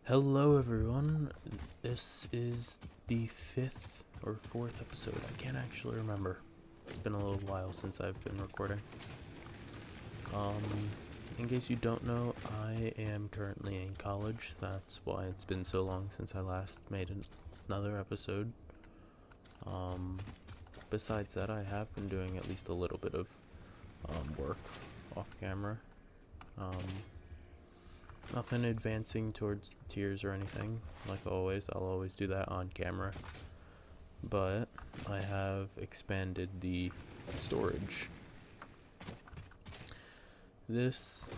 Hello everyone, this is the 5th or 4th episode, I can't actually remember. It's been a little while since I've been recording. In case you don't know, I am currently in college, that's why it's been so long since I last made another episode. Besides that, I have been doing at least a little bit of work off camera. Nothing advancing towards the tiers or anything. Like always, I'll always do that on camera. But I have expanded the storage. This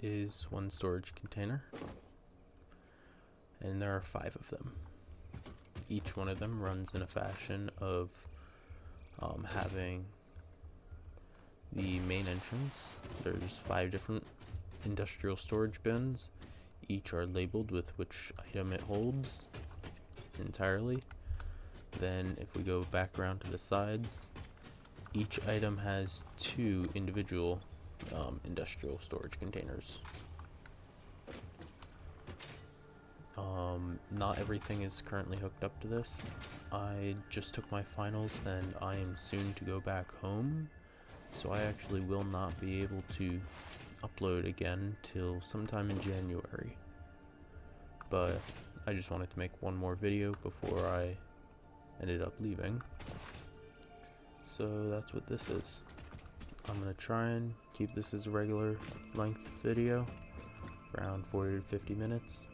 is one storage container, and there are 5 of them. Each one of them runs in a fashion of having the main entrance. There's 5 different industrial storage bins. Each are labeled with which item it holds entirely. Then if we go back around to the sides, each item has 2 individual industrial storage containers. Not everything is currently hooked up to this. I just took my finals and I am soon to go back home, so I actually will not be able to upload again till sometime in January. But I just wanted to make one more video before I ended up leaving. So that's what this is. I'm gonna try and keep this as a regular length video, around 40 to 50 minutes.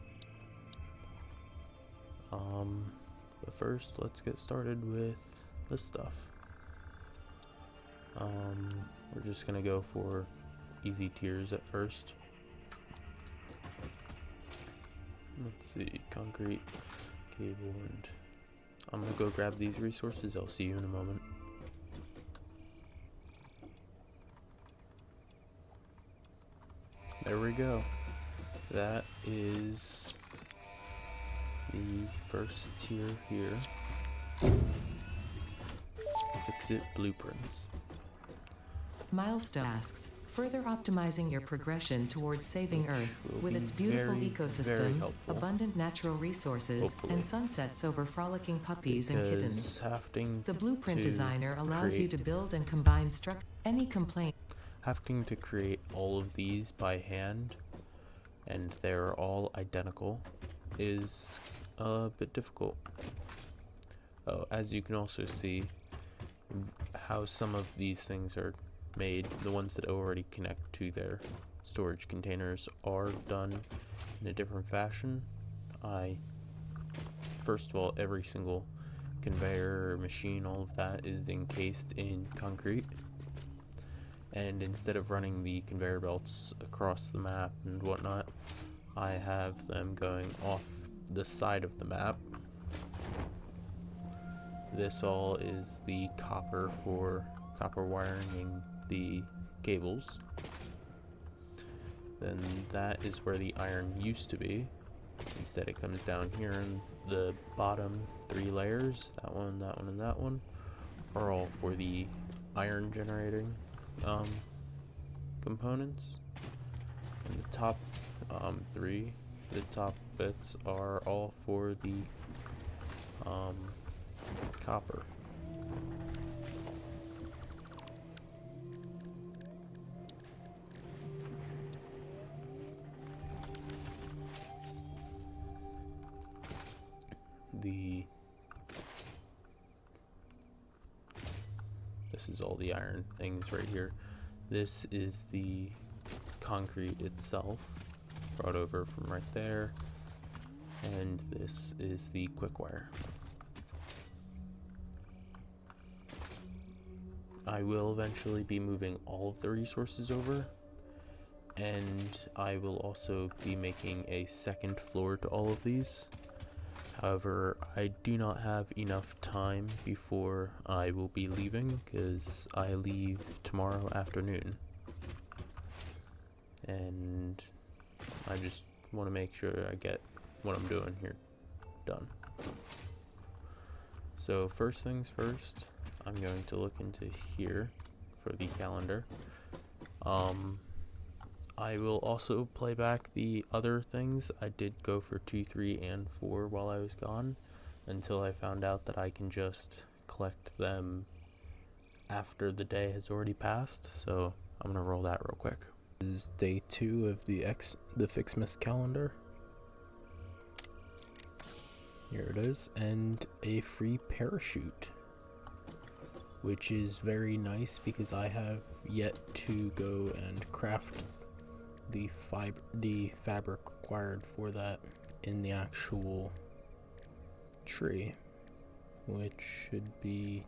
But first, let's get started with this stuff. We're just gonna go for easy tiers at first. Let's see, concrete, cable, and I'm gonna go grab these resources. I'll see you in a moment. There we go. That is the first tier here. Fix it blueprints. Milestone tasks, further optimizing your progression towards saving Earth with its beautiful ecosystems, abundant natural resources, and sunsets over frolicking puppies and kittens. The blueprint designer allows you to build and combine any complaint. Having to create all of these by hand, and they're all identical, is a bit difficult. Oh, as you can also see how some of these things are made, the ones that already connect to their storage containers are done in a different fashion. First of all, every single conveyor or machine, all of that is encased in concrete. And instead of running the conveyor belts across the map and whatnot, I have them going off the side of the map. This all is the copper for copper wiring the cables. Then that is where the iron used to be. Instead it comes down here, and the bottom 3 layers, that one, that one, and that one, are all for the iron generating components. And the top 3, the top bits are all for the copper. This is all the iron things right here. This is the concrete itself, brought over from right there, and this is the quick wire. I will eventually be moving all of the resources over, and I will also be making a second floor to all of these. However, I do not have enough time before I will be leaving, because I leave tomorrow afternoon. And I just want to make sure I get what I'm doing here done. So first things first, I'm going to look into here for the calendar. I will also play back the other things. I did go for 2, 3, and 4 while I was gone, until I found out that I can just collect them after the day has already passed. So I'm gonna roll that real quick. This is day 2 of the Fixmas calendar. Here it is, and a free parachute, which is very nice because I have yet to go and craft the fabric required for that in the actual tree, which should be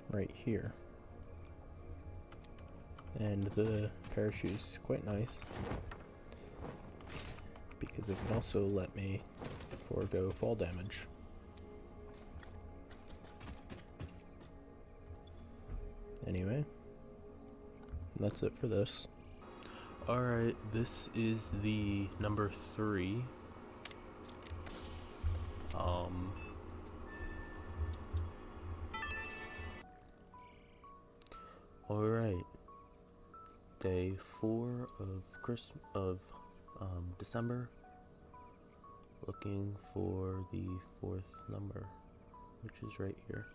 right here. And the parachute is quite nice because it can also let me forego fall damage. Anyway, that's it for this. Alright, this is the number 3. Alright. Day 4 of December. Looking for the 4th number, which is right here,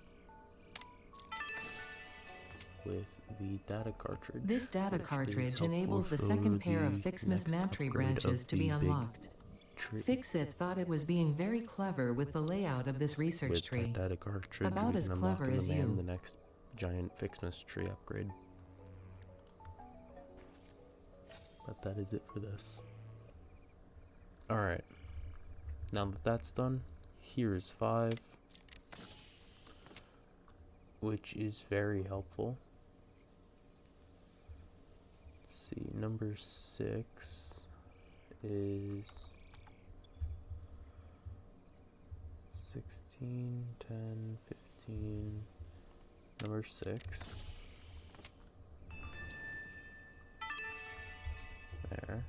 with the data cartridge. This data cartridge enables the second pair of Fixmas Mantry branches to be unlocked. Fixit thought it was being very clever with the layout of this research tree. Data cartridge, about as clever as you. The next giant Fixmas tree upgrade. But that is it for this. Alright. Now that that's done, here is 5, which is very helpful. Let's see, number 6 is 16, 10, 15, number 6. There.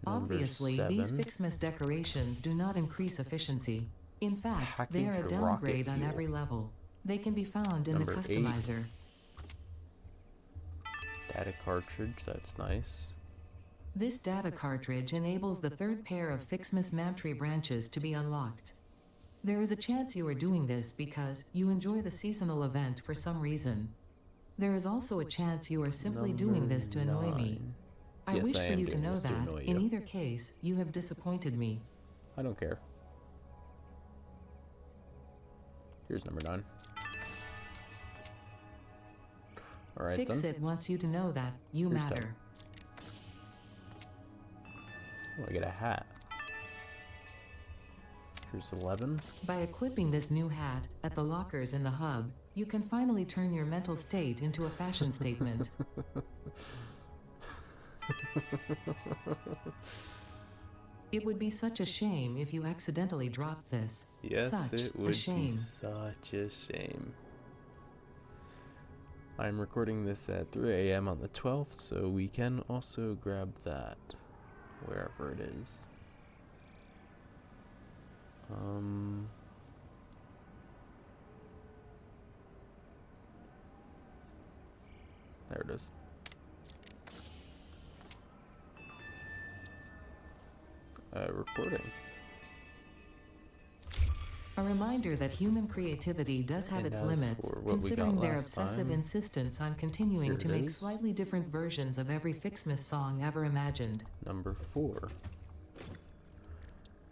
Obviously, these Fixmas decorations do not increase efficiency. In fact, they are a downgrade on every level. They can be found in the customizer. 8. Data cartridge, that's nice. This data cartridge enables the third pair of Fixmas Mantry branches to be unlocked. There is a chance you are doing this because you enjoy the seasonal event for some reason. There is also a chance you are simply doing this to annoy me. I wish for you to know that, in either case, you have disappointed me. I don't care. Here's number 9. Alright then. Fixit wants you to know that you matter. Oh, I get a hat. Here's 11. By equipping this new hat at the lockers in the hub, you can finally turn your mental state into a fashion statement. It would be such a shame if you accidentally dropped this. Yes, such it would a shame. Be such a shame. I'm recording this at 3 a.m. on the 12th, so we can also grab that wherever it is. There it is. Recording. A reminder that human creativity does have its limits, considering their obsessive insistence on continuing to make slightly different versions of every Fixmas song ever imagined. Number 4.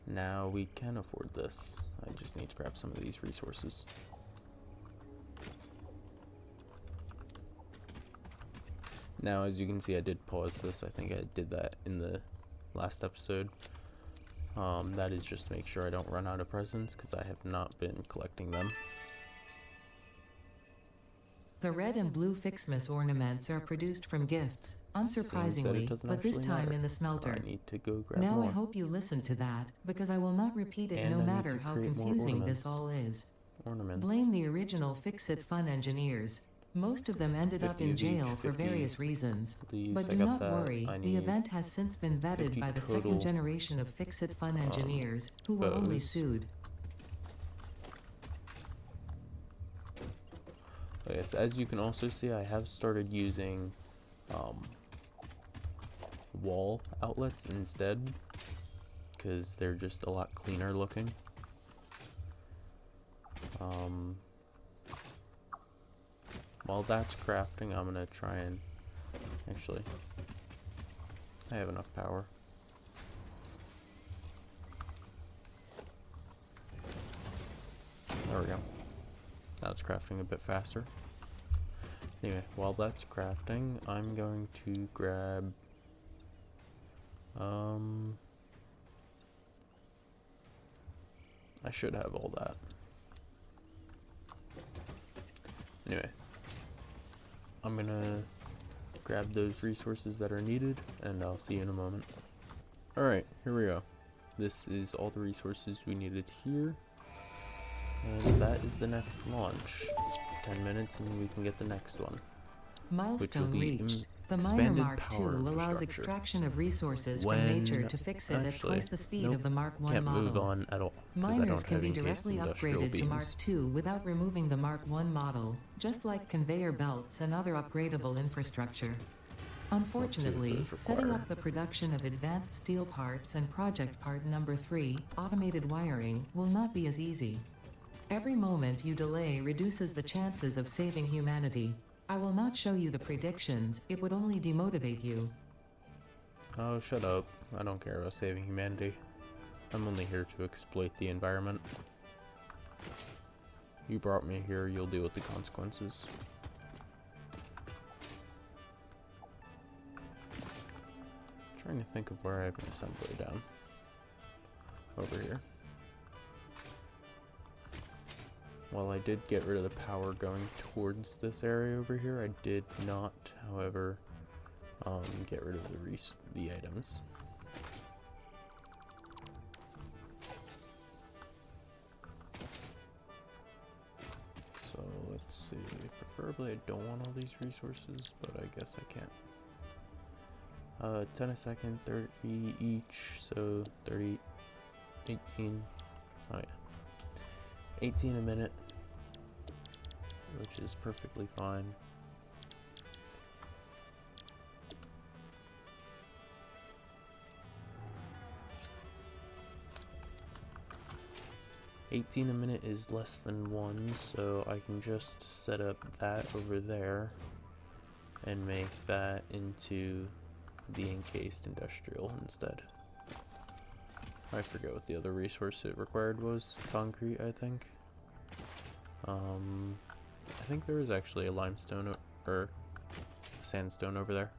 Now we can afford this. I just need to grab some of these resources. Now, as you can see, I did pause this. I think I did that in the last episode. That is just to make sure I don't run out of presents, because I have not been collecting them. The red and blue Fixmas ornaments are produced from gifts, unsurprisingly, but this time in the smelter. I need to go grab now more. I hope you listen to that, because I will not repeat it And no I matter how confusing this all is. Blame the original Fixit Fun engineers. Most of them ended up in jail for various reasons. But do not worry, the event has since been vetted by the second generation of Fixit Fun engineers, who were only sued. Okay, so as you can also see, I have started using wall outlets instead, because they're just a lot cleaner looking. While that's crafting, I'm gonna try and actually, I have enough power. There we go. Now it's crafting a bit faster. Anyway, while that's crafting, I'm going to grab I should have all that. Anyway, I'm gonna grab those resources that are needed, and I'll see you in a moment. Alright, here we go. This is all the resources we needed here. And that is the next launch. 10 minutes and we can get the next one. Milestone reached. The Miner Mark II allows extraction of resources from nature to fix it at twice the speed of the Mark I can't model. Move on at all, Miners can be directly upgraded to Mark II without removing the Mark I model, just like conveyor belts and other upgradable infrastructure. Unfortunately, setting up the production of advanced steel parts and project part number 3, automated wiring, will not be as easy. Every moment you delay reduces the chances of saving humanity. I will not show you the predictions, it would only demotivate you. Oh, shut up. I don't care about saving humanity. I'm only here to exploit the environment. You brought me here, you'll deal with the consequences. Trying to think of where I have an assembly down. Over here. While I did get rid of the power going towards this area over here, I did not, however, get rid of the items. So let's see. Preferably, I don't want all these resources, but I guess I can't. 10 a second, 30 each, so 30, 18. Oh yeah, 18 a minute. Which is perfectly fine. $18 a minute is less than 1, so I can just set up that over there and make that into the encased industrial instead. I forget what the other resource it required was. Concrete, I think. I think there is actually a limestone or a sandstone over there.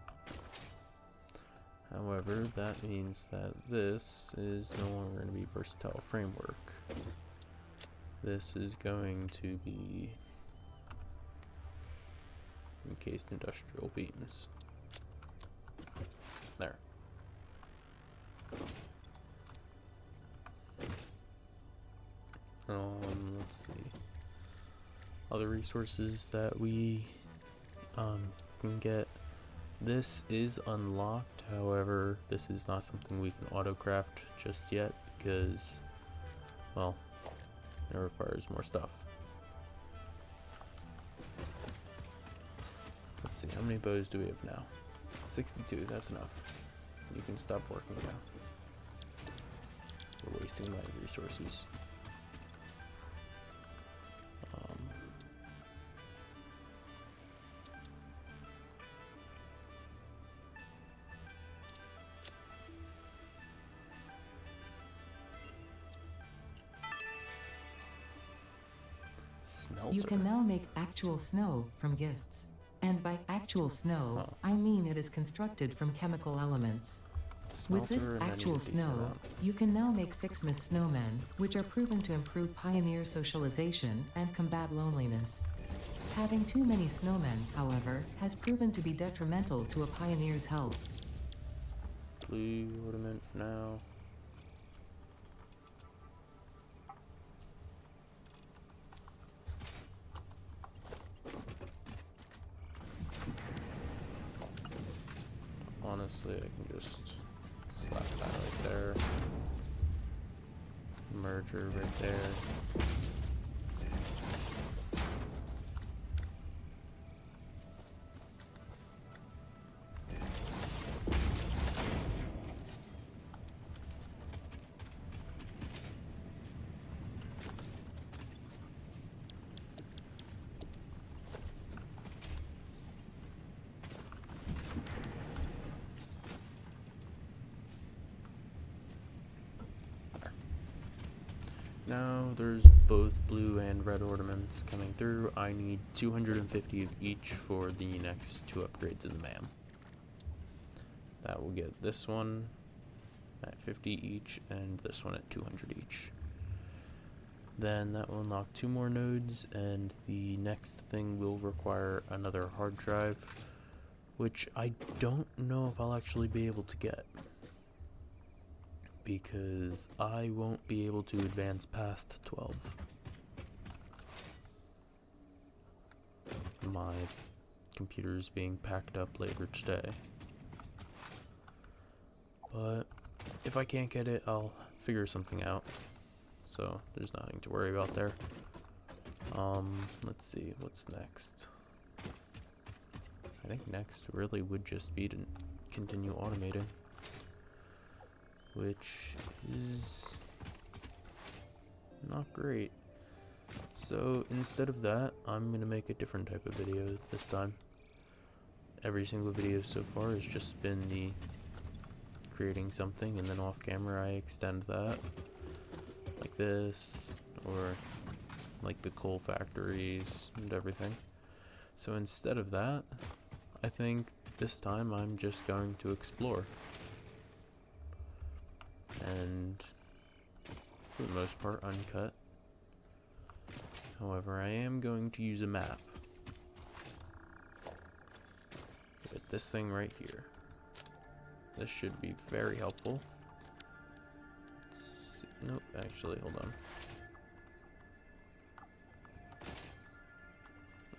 However, that means that this is no longer going to be versatile framework. This is going to be encased industrial beams. There. Let's see. Other resources that we can get. This is unlocked, however, this is not something we can auto-craft just yet because, well, it requires more stuff. Let's see, how many bows do we have now? 62, that's enough. You can stop working now. We're wasting my resources. You can now make actual snow from gifts. And by actual snow, I mean it is constructed from chemical elements. With this actual snow, you can now make Fixmas snowmen, which are proven to improve pioneer socialization and combat loneliness. Having too many snowmen, however, has proven to be detrimental to a pioneer's health. Blue ornament for now. Honestly, I can just slap that right there. Merger right there. now there's both blue and red ornaments coming through. I need 250 of each for the next 2 upgrades in the MAM. That will get this one at 50 each and this one at 200 each. Then that will unlock 2 more nodes, and the next thing will require another hard drive, which I don't know if I'll actually be able to get, because I won't be able to advance past 12. My computer is being packed up later today. But if I can't get it, I'll figure something out. So there's nothing to worry about there. Let's see, what's next? I think next really would just be to continue automating, which is not great. So instead of that, I'm gonna make a different type of video this time. Every single video so far has just been the creating something, and then off camera I extend that like this, or like the coal factories and everything. So instead of that, I think this time I'm just going to explore, and for the most part uncut. However, I am going to use a map with this thing right here. This should be very helpful. Nope, actually, hold on.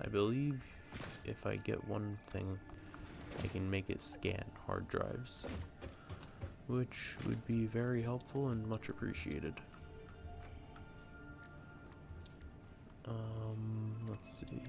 I believe if I get one thing, I can make it scan hard drives, which would be very helpful and much appreciated. Let's see.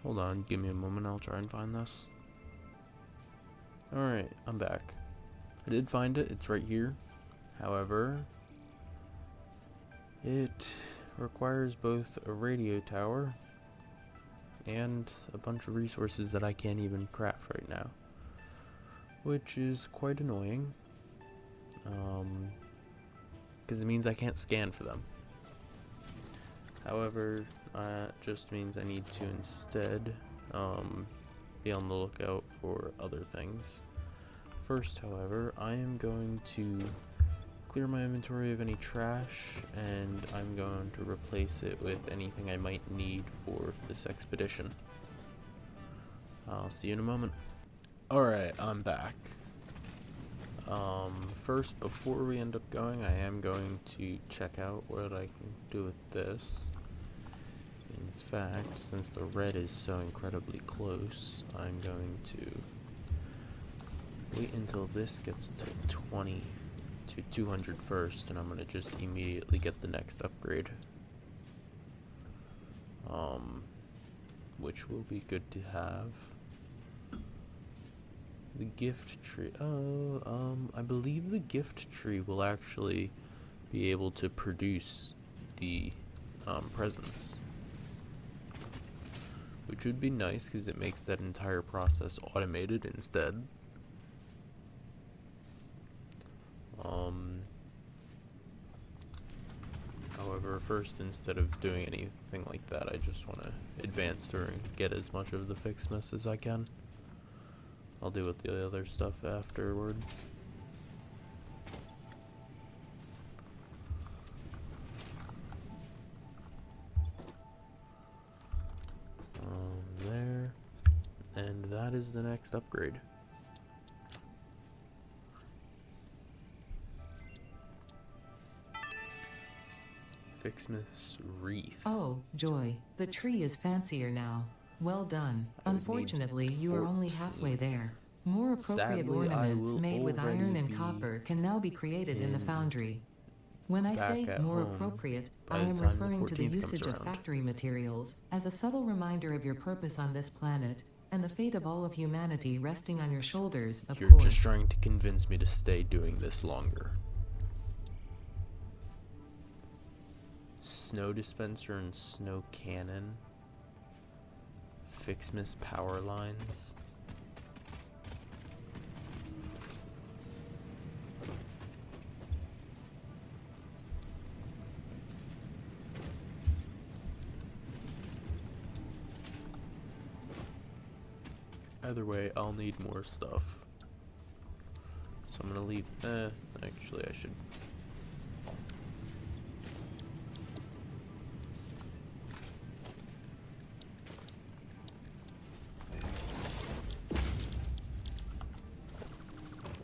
Hold on, give me a moment, I'll try and find this. Alright, I'm back. I did find it, it's right here. However, it requires both a radio tower and a bunch of resources that I can't even craft right now, which is quite annoying, because it means I can't scan for them. However, that just means I need to instead be on the lookout for other things. First, however, I am going to clear my inventory of any trash, and I'm going to replace it with anything I might need for this expedition. I'll see you in a moment. Alright, I'm back. First, before we end up going, I am going to check out what I can do with this. In fact, since the red is so incredibly close, I'm going to wait until this gets to 20 to 200 first, and I'm going to just immediately get the next upgrade. Which will be good to have. The gift tree. I believe the gift tree will actually be able to produce the presents, which would be nice because it makes that entire process automated instead. However, first, instead of doing anything like that, I just want to advance through and get as much of the fixedness as I can. I'll deal with the other stuff afterward. There. And that is the next upgrade. Fixedness wreath. Oh, joy. The tree is fancier now. Well done. Unfortunately, you are only halfway there. More appropriate Sadly, ornaments made with iron and be copper can now be created in the foundry. When I back say at more home appropriate, I by the am time the referring to the 14th comes usage of around. factory materials as a subtle reminder of your purpose on this planet and the fate of all of humanity resting on your shoulders, of You're course. just trying to convince me to stay doing this longer. Snow dispenser and snow cannon. Fixmas power lines. Either way, I'll need more stuff. So I'm gonna leave. Actually, I should.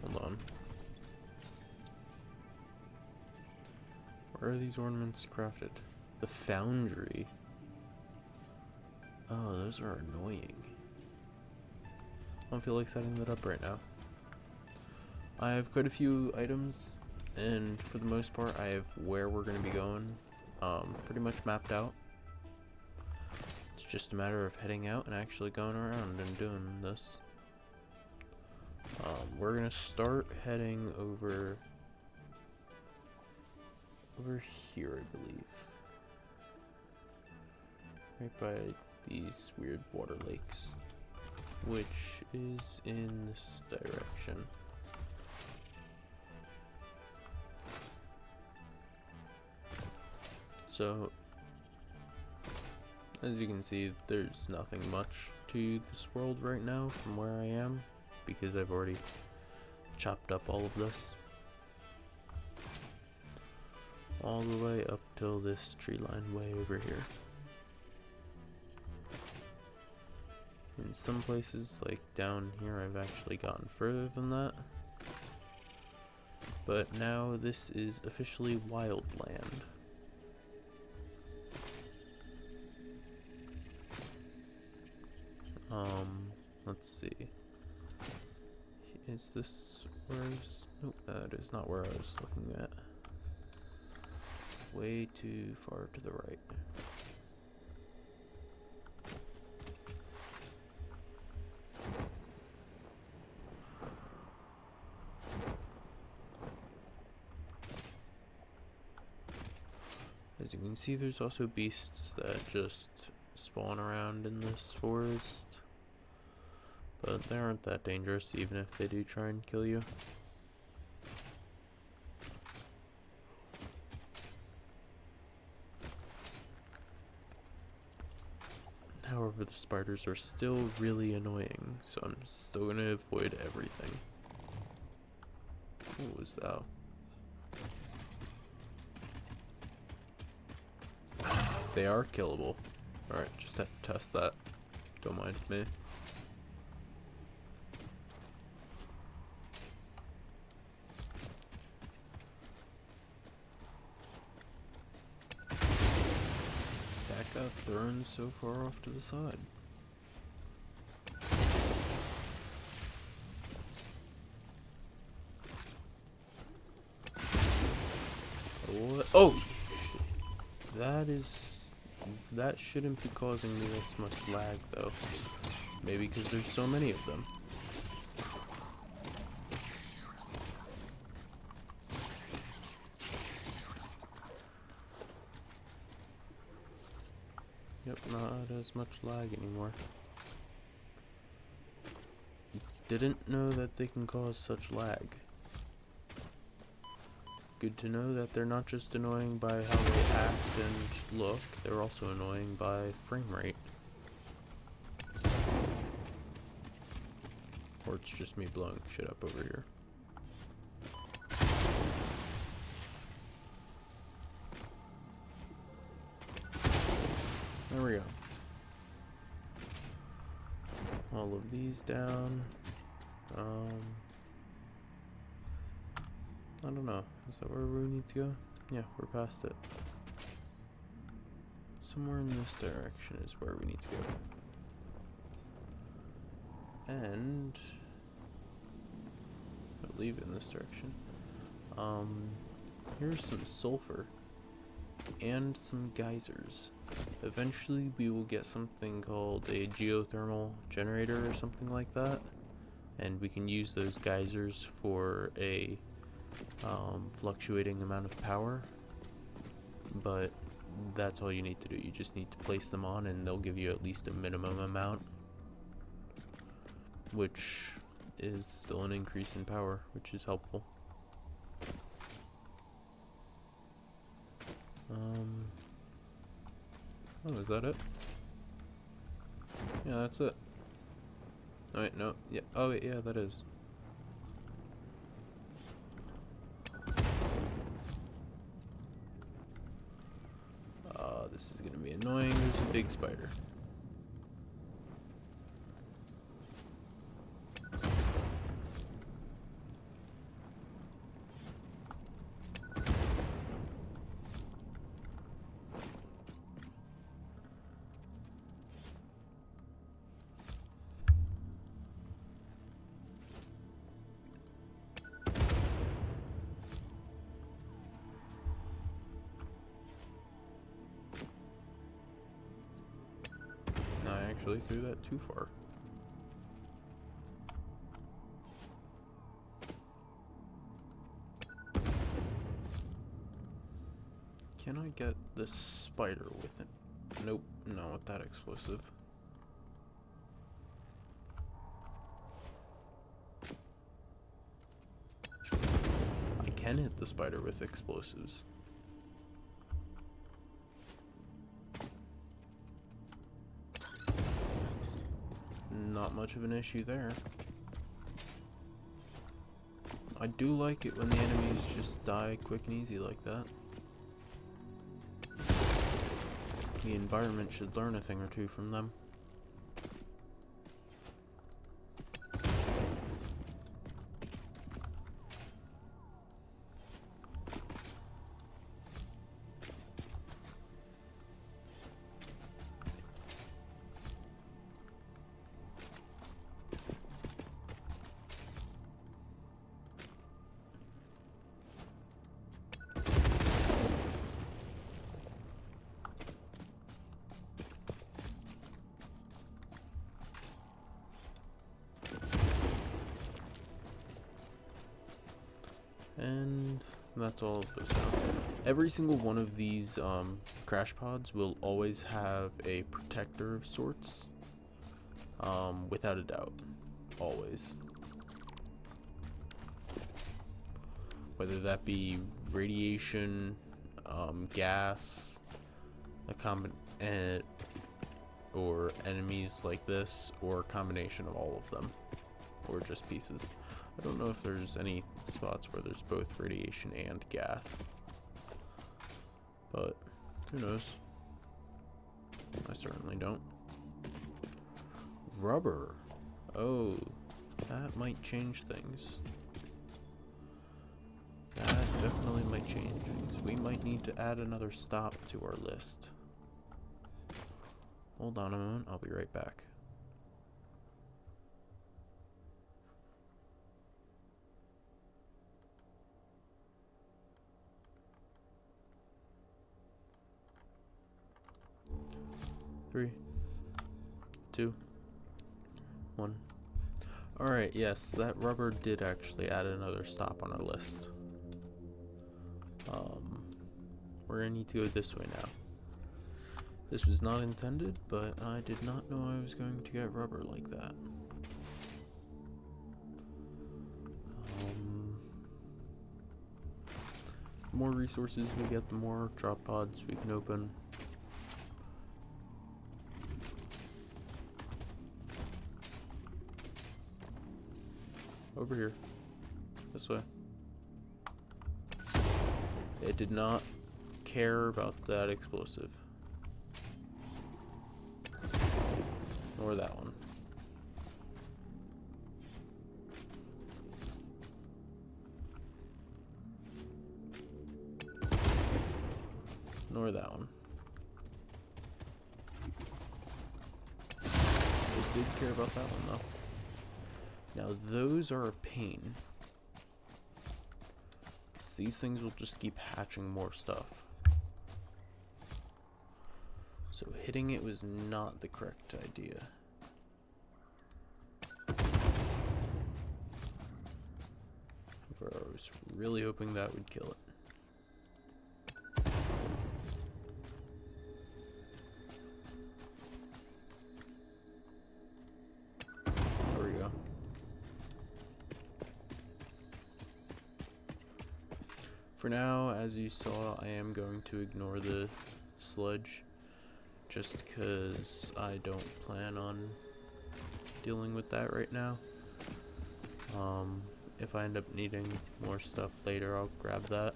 Hold on. Where are these ornaments crafted? The foundry. Oh, those are annoying. I don't feel like setting that up right now. I have quite a few items, and for the most part, I have where we're going to be going pretty much mapped out. It's just a matter of heading out and actually going around and doing this. We're going to start heading over here, I believe. Right by these weird water lakes, which is in this direction. So, as you can see, there's nothing much to this world right now from where I am, because I've already chopped up all of this. All the way up till this tree line way over here. In some places, like down here, I've actually gotten further than that. But now this is officially wildland. Let's see. Is this where I was? Nope, that is not where I was looking at. Way too far to the right. As you can see, there's also beasts that just spawn around in this forest. But they aren't that dangerous, even if they do try and kill you. However, the spiders are still really annoying, so I'm still going to avoid everything. What was that? They are killable. Alright, just have to test that. Don't mind me. That got thrown so far off to the side. What? Oh! Shit. That shouldn't be causing me this much lag, though. Maybe because there's so many of them. Yep, not as much lag anymore. Didn't know that they can cause such lag. Good to know that they're not just annoying by how they act and look, they're also annoying by frame rate. Or it's just me blowing shit up over here. There we go. All of these down. I don't know. Is that where we need to go? Yeah, we're past it. Somewhere in this direction is where we need to go. And I believe in this direction. Here's some sulfur and some geysers. Eventually we will get something called a geothermal generator or something like that, and we can use those geysers for a fluctuating amount of power. But that's all you need to do. You just need to place them on and they'll give you at least a minimum amount, which is still an increase in power, which is helpful. Oh, is that it? Yeah, that's it. Oh, wait, no. Yeah. Oh, wait, yeah, that is. This is gonna be annoying. There's a big spider. I actually threw that too far. Can I get the spider with it? Nope, not with that explosive. I can hit the spider with explosives. Not much of an issue there. I do like it when the enemies just die quick and easy like that. The environment should learn a thing or two from them. And that's all of those now. Every single one of these crash pods will always have a protector of sorts. Without a doubt. Always. Whether that be radiation, gas, or enemies like this, or a combination of all of them. Or just pieces. I don't know if there's any spots where there's both radiation and gas. But who knows? I certainly don't. Rubber. Oh, that might change things. That definitely might change things. We might need to add another stop to our list. Hold on a moment, I'll be right back. Three, 2, 1. Alright, yes, that rubber did actually add another stop on our list. We're gonna need to go this way now. This was not intended, but I did not know I was going to get rubber like that. The more resources we get, the more drop pods we can open. Over here. This way. It did not care about that explosive. Nor that one. Nor that one. It did care about that one though. Now those are a pain. these things will just keep hatching more stuff. So hitting it was not the correct idea. I was really hoping that would kill it. There we go. For now, as you saw, I am going to ignore the sludge just because I don't plan on dealing with that right now. If I end up needing more stuff later, I'll grab that.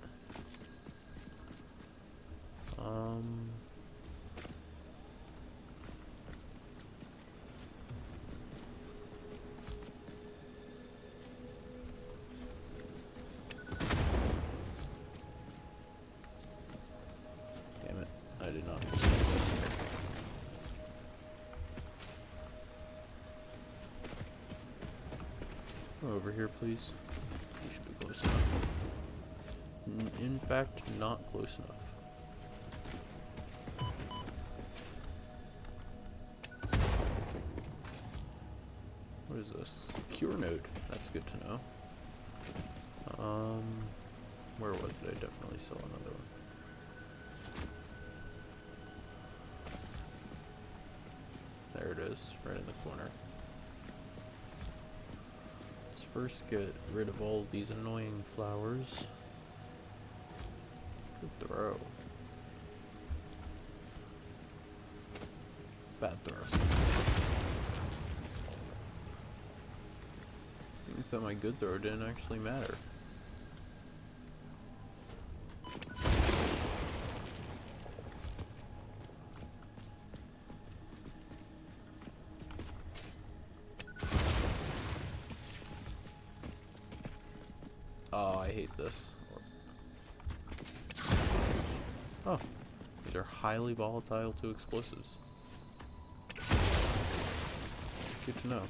Damn it, I did not. Over here, please. You should be close enough. In fact, not close enough. What is this? Cure node. That's good to know. Where was it? I definitely saw another one. There it is, right in the corner. Let's first get rid of all these annoying flowers. Good throw. Bad throw. Seems that my good throw didn't actually matter. Oh, I hate this. Oh, these are highly volatile to explosives. Good to know.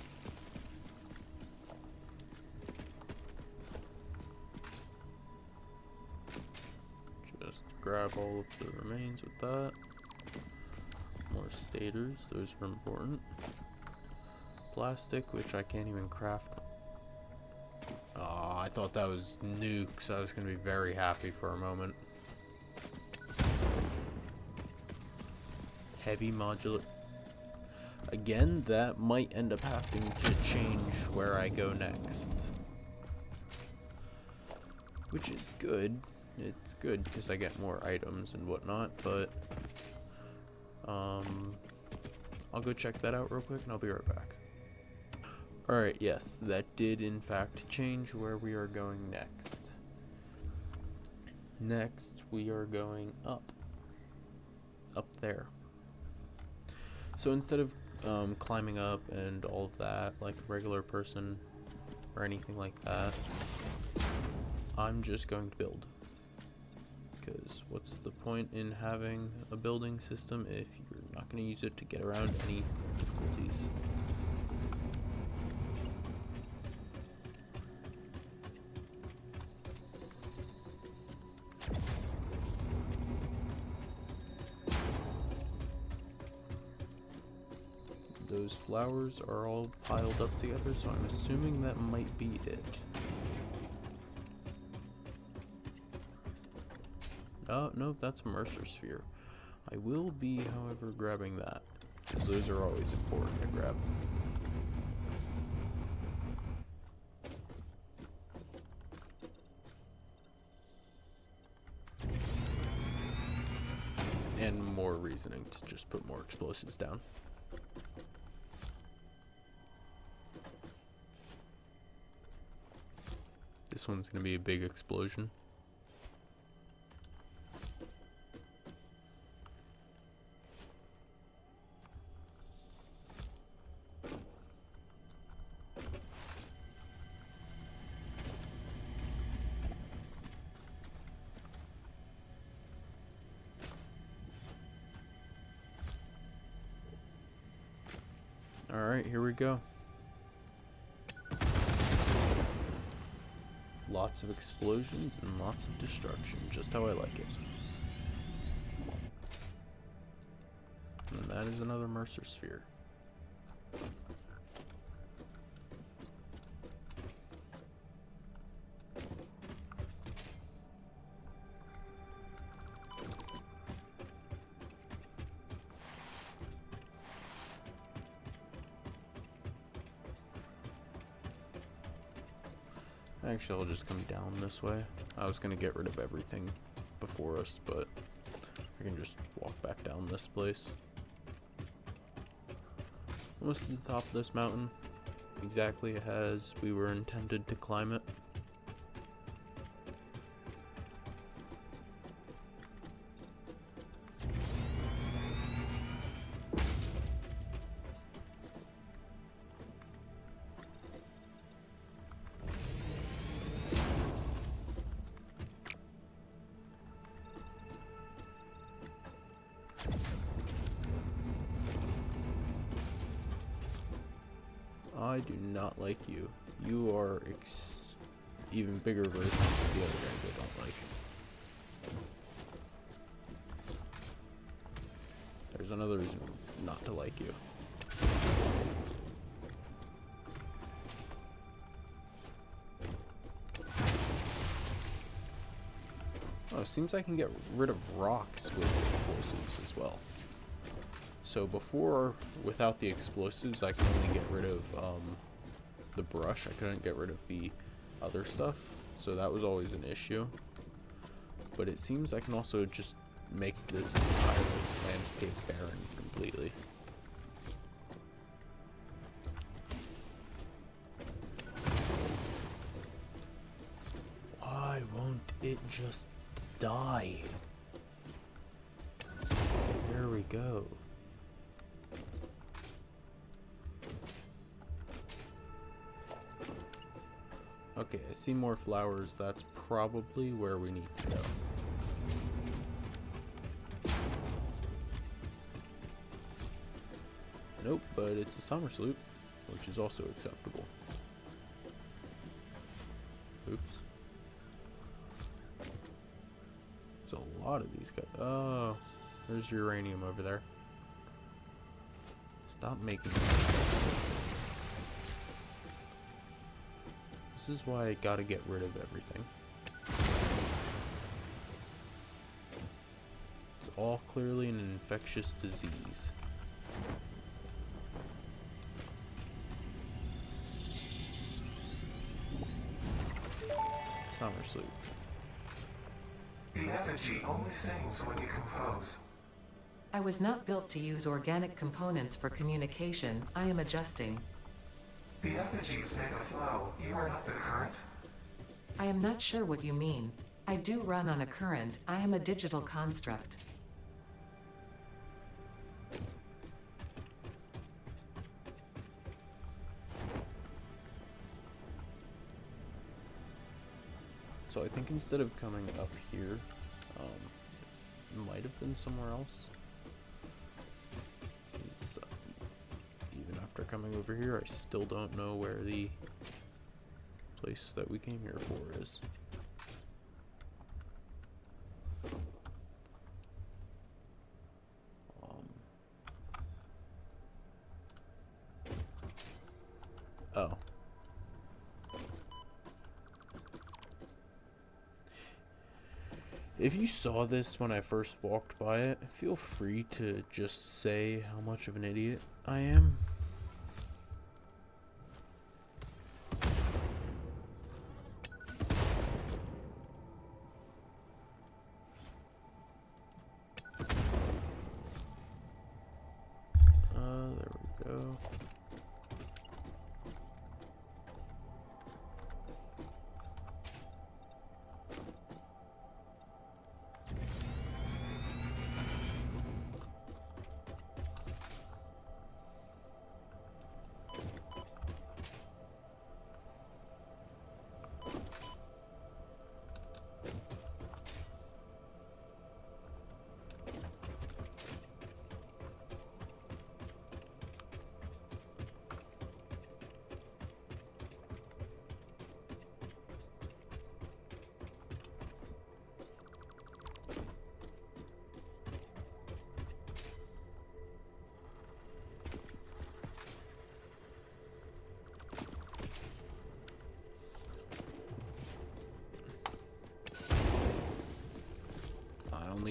Just grab all of the remains with that. More stators, those are important. Plastic, which I can't even craft. Oh, I thought that was nukes. I was going to be very happy for a moment. Heavy modular. Again, that might end up having to change where I go next. Which is good. It's good because I get more items and whatnot, but I'll go check that out real quick and I'll be right back. Alright, yes, that did in fact change where we are going next. Next, we are going up. Up there. So instead of climbing up and all of that like a regular person or anything like that, I'm just going to build. Because what's the point in having a building system if you're not going to use it to get around any difficulties? Those flowers are all piled up together, so I'm assuming that might be it. Oh, no, that's a Mercer Sphere. I will be, however, grabbing that, because those are always important to grab. And more reasoning to just put more explosives down. This one's going to be a big explosion. Alright, here we go. Lots of explosions and lots of destruction, just how I like it. And that is another Mercer sphere. Actually, I'll just come down this way. I was gonna get rid of everything before us, but I can just walk back down this place. Almost to the top of this mountain, exactly as we were intended to climb it. I do not like you. You are even bigger versions of the other guys I don't like. There's another reason not to like you. Oh, it seems I can get rid of rocks with explosives as well. So before, without the explosives, I could only get rid of the brush. I couldn't get rid of the other stuff, so that was always an issue. But it seems I can also just make this entire landscape barren completely. Why won't it just die? There we go. Okay, I see more flowers. That's probably where we need to go. Nope, but it's a summer sloop, which is also acceptable. Oops. It's a lot of these guys. Oh, there's uranium over there. Stop making it. This is why I gotta get rid of everything. It's all clearly an infectious disease. Summer sloop. The effigy only sings when you compose. I was not built to use organic components for communication. I am adjusting. The effigies make a flow. You are not the current. I am not sure what you mean. I do run on a current. I am a digital construct. So I think instead of coming up here, it might have been somewhere else. Even after coming over here, I still don't know where the place that we came here for is. Oh. If you saw this when I first walked by it, feel free to just say how much of an idiot I am. There we go.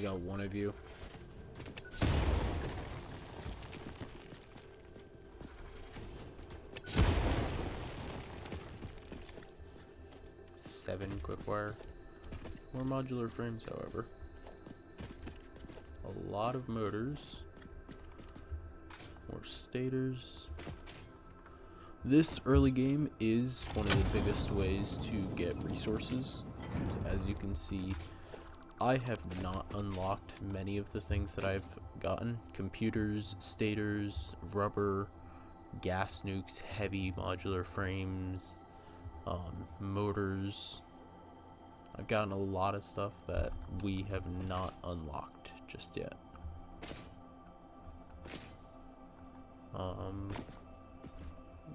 got one of you. Seven quick-wire. More modular frames, however. A lot of motors. More stators. This early game is one of the biggest ways to get resources, because as you can see, I have not unlocked many of the things that I've gotten. Computers, stators, rubber, gas nukes, heavy modular frames, motors. I've gotten a lot of stuff that we have not unlocked just yet.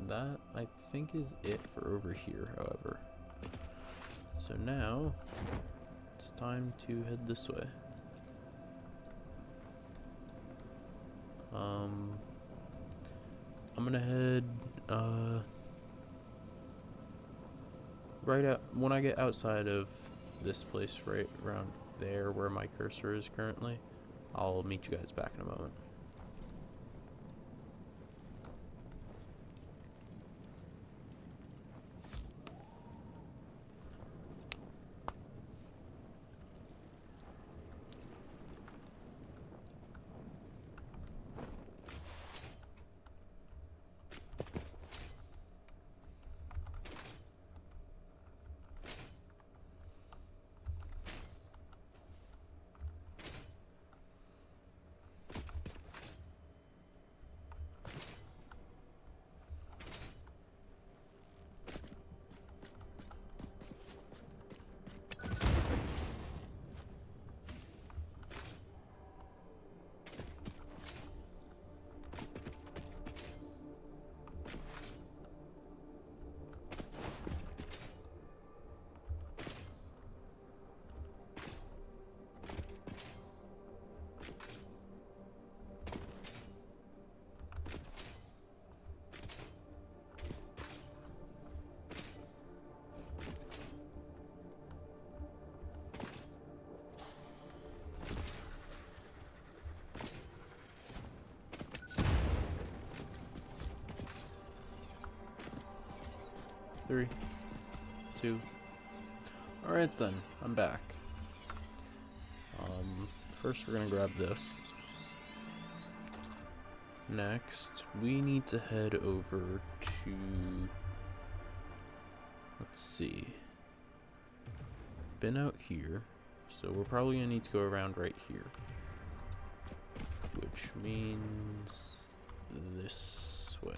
That I think is it for over here, however. So now it's time to head this way. I'm gonna head right out when I get outside of this place, right around there where my cursor is currently. I'll meet you guys back in a moment. Three, two. Alright then, I'm back. First we're gonna grab this. Next, we need to head over to, let's see, been out here, so we're probably gonna need to go around right here, which means this way.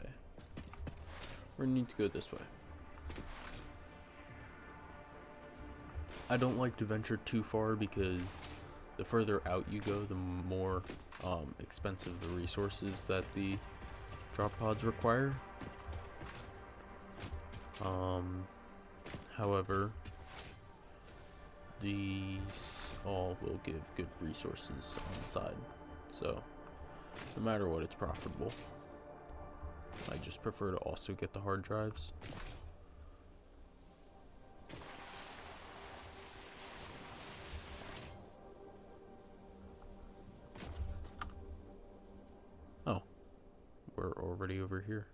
We're gonna need to go this way. I don't like to venture too far because the further out you go, the more expensive the resources that the drop pods require. However, these all will give good resources on the side, so no matter what, it's profitable. I just prefer to also get the hard drives. Oh, we're already over here.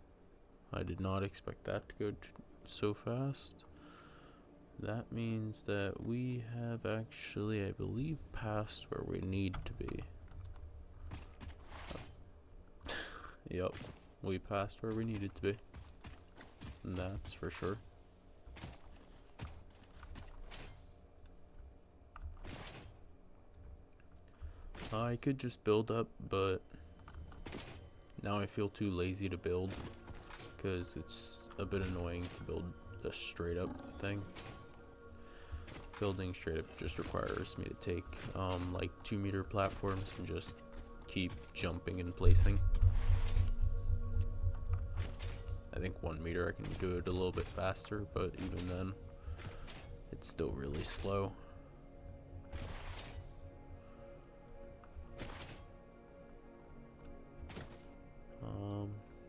I did not expect that to go so fast. That means that we have actually, I believe, passed where we need to be. Yep, we passed where we needed to be. And that's for sure. I could just build up, but now I feel too lazy to build because it's a bit annoying to build a straight up thing. Building straight up just requires me to take like 2-meter platforms and just keep jumping and placing. I think 1 meter I can do it a little bit faster, but even then it's still really slow.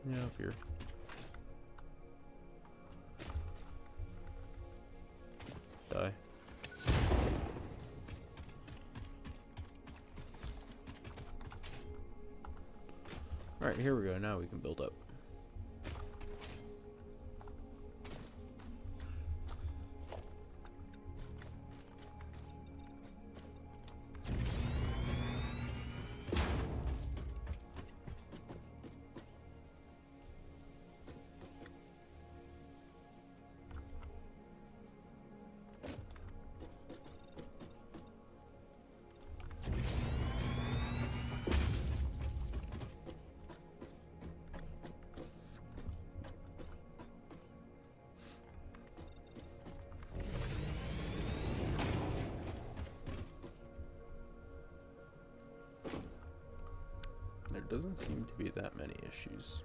Yeah, up here. Die. Alright, here we go. Now we can build up. There doesn't seem to be that many issues.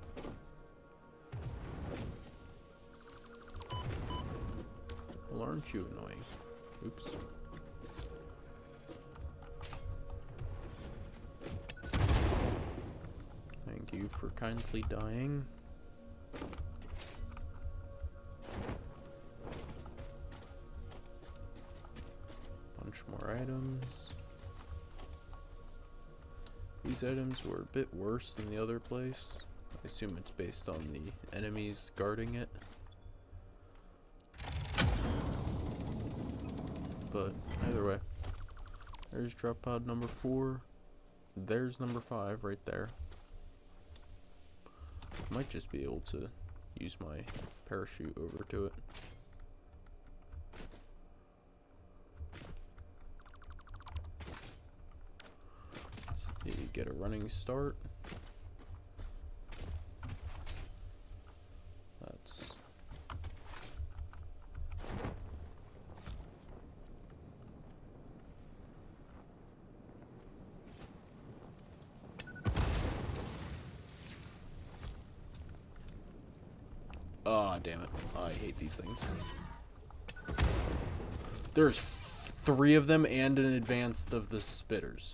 Well, aren't you annoying? Oops. Thank you for kindly dying. Bunch more items. These items were a bit worse than the other place. I assume it's based on the enemies guarding it. But either way, there's drop pod number 4. There's number 5 right there. Might just be able to use my parachute over to it. Get a running start. That's oh, damn it. I hate these things. There's 3 of them and an advanced of the spitters.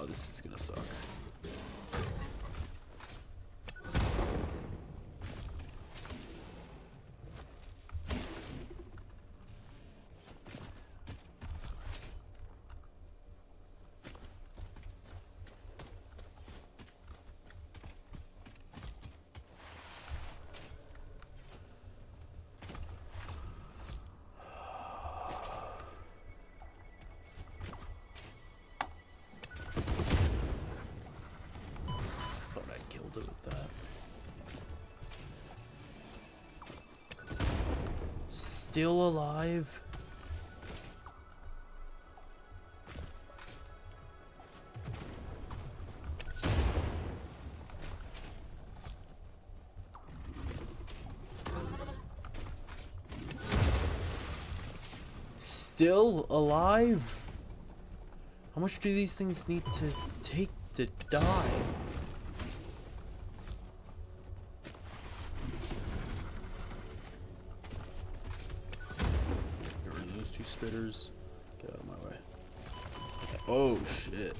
This is gonna suck. Still alive? Still alive? How much do these things need to take to die? Spitters. Get out of my way. Okay. Oh shit.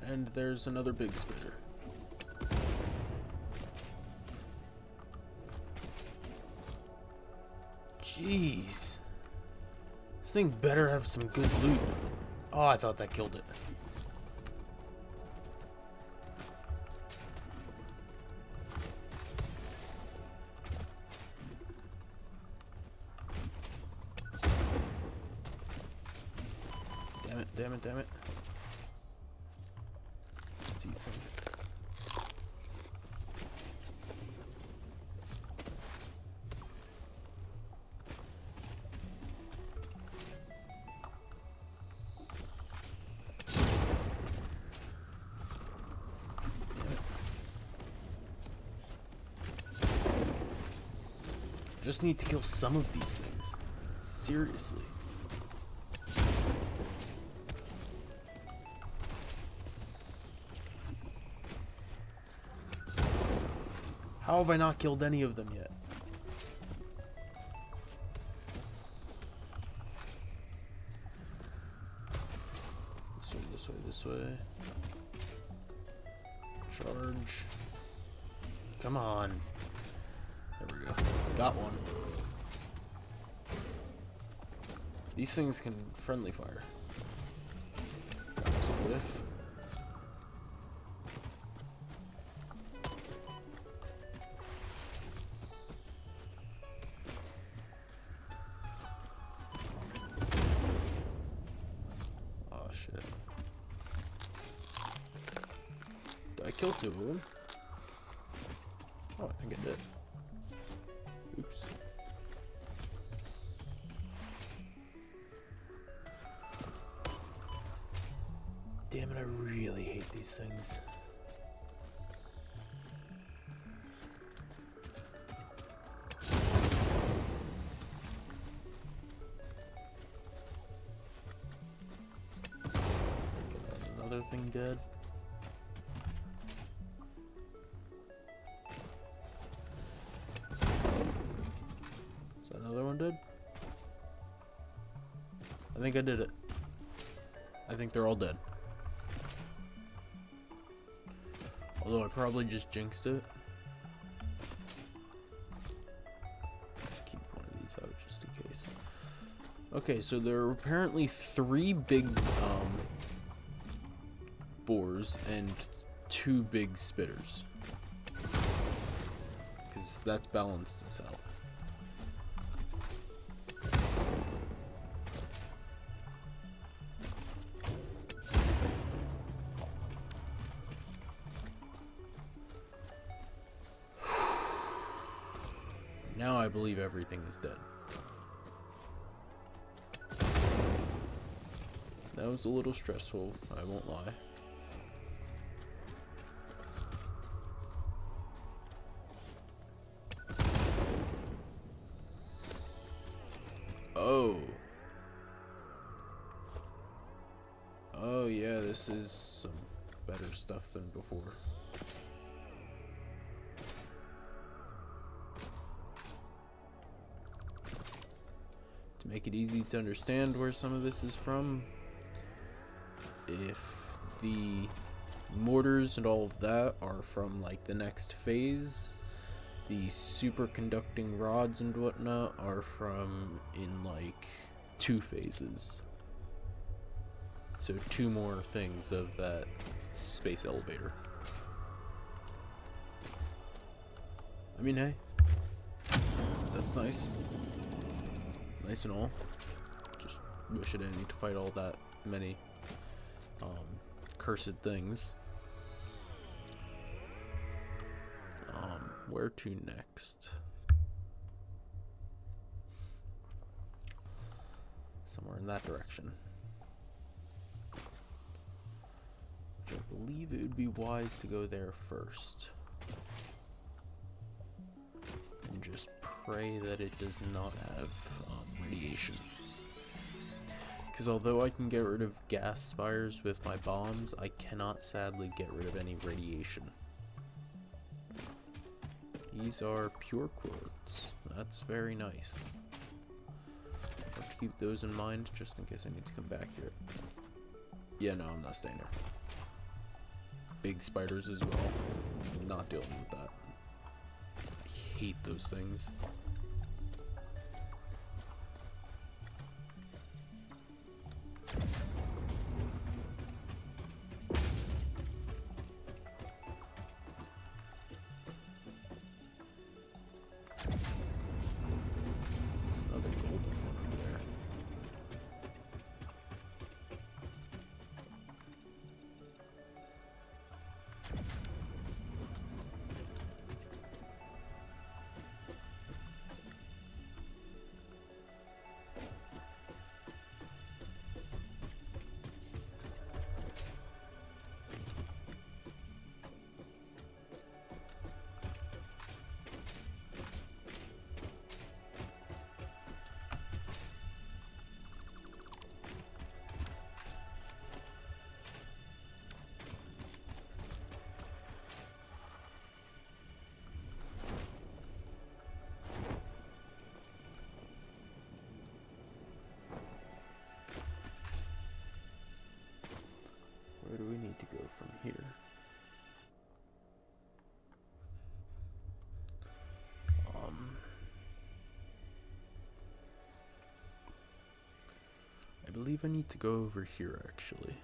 And there's another big spitter. Jeez. This thing better have some good loot. Oh, I thought that killed it. Damn it, damn it. Let's eat some. Just need to kill some of these things. Seriously. How have I not killed any of them yet? This way, this way, this way. Charge. Come on. we go. Got one. These things can friendly fire. That was a whiff. Oh shit. Did I kill two of them? Oh, I think I did. Oops. Damn it, I really hate these things. Another thing dead. Is that another one dead? I think I did it. I think they're all dead. Although I probably just jinxed it. Just keep one of these out just in case. Okay, so there are apparently 3 big boars and 2 big spitters. Because that's balanced as hell. Now I believe everything is dead. That was a little stressful, I won't lie. Oh. Oh yeah, this is some better stuff than before. To make it easy to understand where some of this is from, if the mortars and all of that are from like the next phase, the superconducting rods and whatnot are from in like 2 phases. So 2 more things of that space elevator. I mean, hey, that's nice. Nice and all. Just wish I didn't need to fight all that many cursed things. Where to next? Somewhere in that direction. Which I believe it would be wise to go there first. And just pray that it does not have radiation. Because although I can get rid of gas spires with my bombs, I cannot sadly get rid of any radiation. These are pure quartz. That's very nice. I have to keep those in mind just in case I need to come back here. Yeah, no, I'm not staying there. Big spiders as well. I'm not dealing with that. I hate those things. believe I need to go over here actually.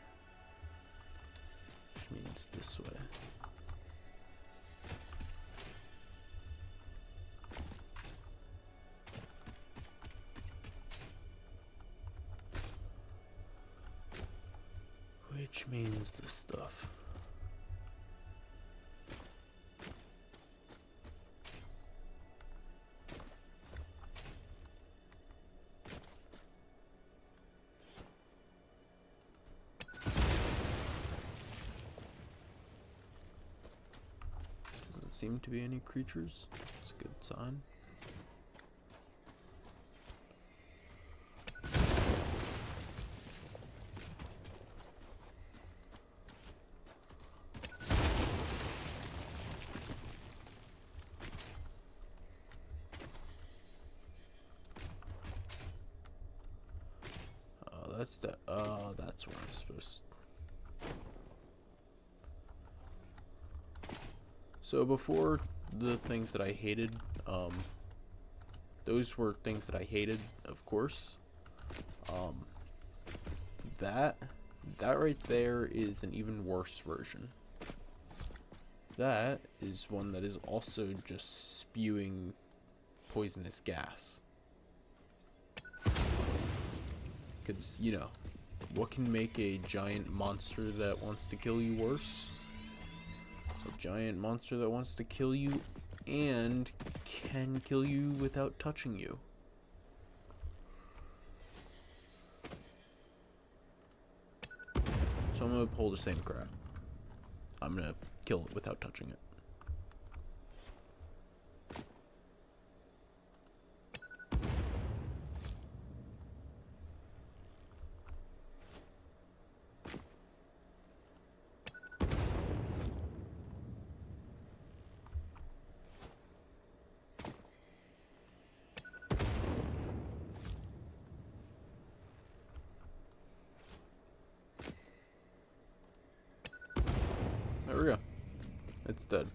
Which means this way. Which means this stuff. Doesn't seem to be any creatures. It's a good sign. That's where I'm supposed to. So before, the things that I hated, those were things that I hated, of course. That right there is an even worse version. That is one that is also just spewing poisonous gas. Because, you know, what can make a giant monster that wants to kill you worse? A giant monster that wants to kill you and can kill you without touching you. So I'm gonna pull the same crap. I'm gonna kill it without touching it. There we go. It's dead.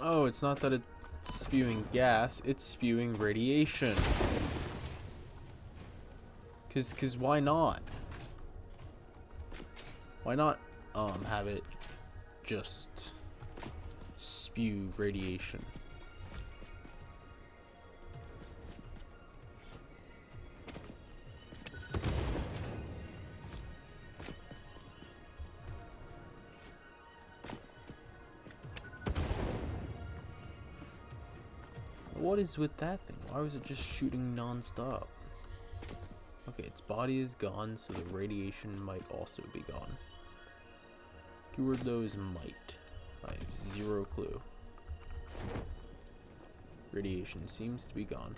Oh, it's not that it's spewing gas, it's spewing radiation. Cause why not? Why not have it just spew radiation? What is with that thing? Why was it just shooting non-stop? Okay, its body is gone, so the radiation might also be gone. Keyword though is might. I have zero clue. Radiation seems to be gone.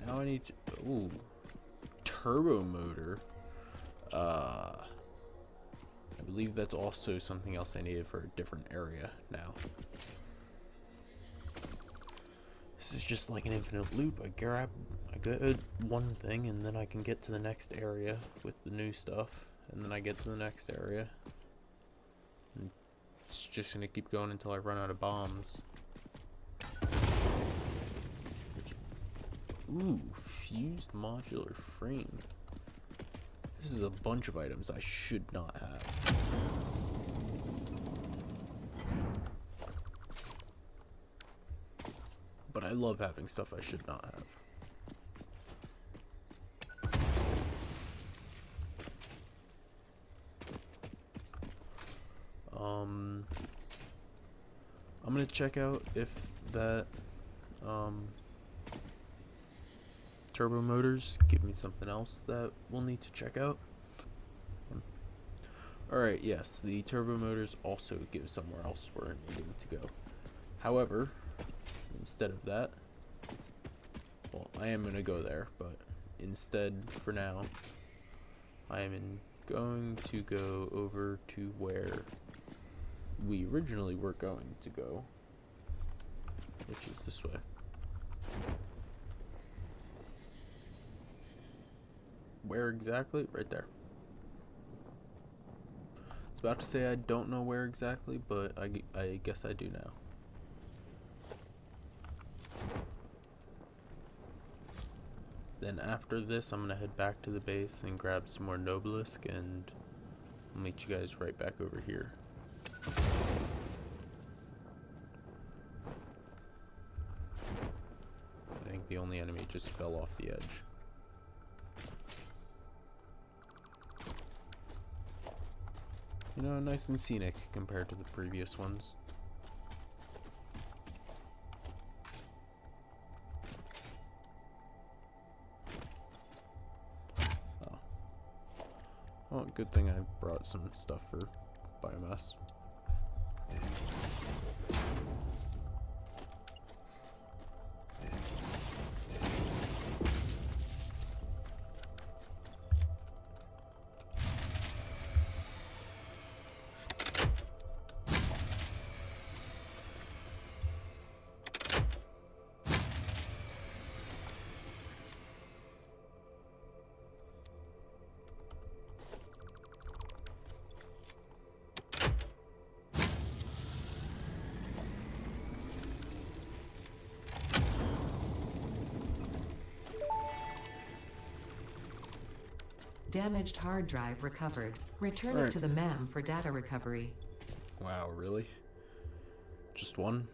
Now I need to, ooh, turbo motor. I believe that's also something else I needed for a different area now. This is just like an infinite loop. I get one thing and then I can get to the next area with the new stuff, and then I get to the next area. And it's just gonna keep going until I run out of bombs. Ooh, fused modular frame. This is a bunch of items I should not have. But I love having stuff I should not have. I'm gonna check out if that turbo motors give me something else that we'll need to check out. Alright, yes, the turbo motors also give somewhere else we're needing to go. However, instead of that, well, I am going to go there, but instead, for now, I am going to go over to where we originally were going to go, which is this way. Where exactly? Right there. I was about to say I don't know where exactly, but I guess I do now. Then after this, I'm gonna head back to the base and grab some more Nobelisk, and I'll meet you guys right back over here. I think the only enemy just fell off the edge. You know, nice and scenic compared to the previous ones. Oh. Well, good thing I brought some stuff for biomass. Damaged hard drive recovered. Return it to the MAM for data recovery. Wow, really? Just one?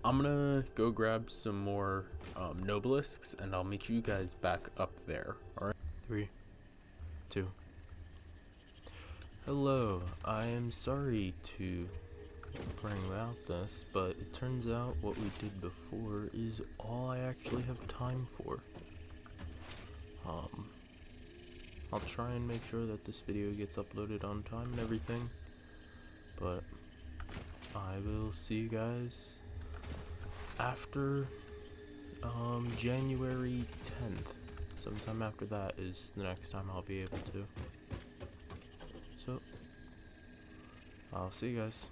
I'm gonna go grab some more Nobelisks, and I'll meet you guys back up there. Alright? 3, 2. Hello, I am sorry to bring about this, but it turns out what we did before is all I actually have time for. I'll try and make sure that this video gets uploaded on time and everything, but I will see you guys after January 10th. Sometime after that is the next time I'll be able to. So, I'll see you guys.